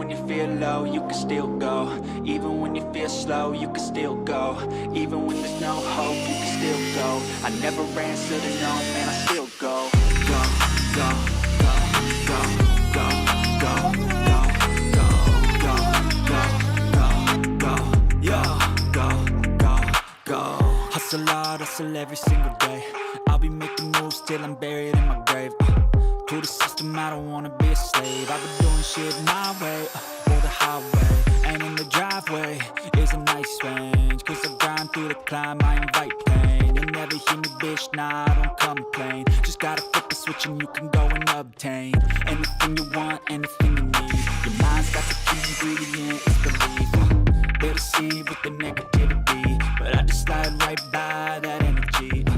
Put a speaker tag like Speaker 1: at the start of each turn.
Speaker 1: when you feel low, you can still go. Even when you feel slow, you can still go. Even when there's no hope, you can still go. I never answer to no, man, I still go. Go, go, go, go, go, go, go, go, go, go, go, go, yo, go, go, go. Hustle hard, hustle every single day. I'll be making moves till I'm buried in my grave. To the system, I don't wanna be a slave. I've been doing shit my way, or the highway. And in the driveway is a nice range. Cause I grind through the climb, I invite pain. You'll never hear me, bitch, nah, I don't complain. Just gotta flip the switch and you can go and obtain anything you want, anything you need. Your mind's got the key ingredient, it's belief. They'll deceive with the negativity, but I just slide right by that energy.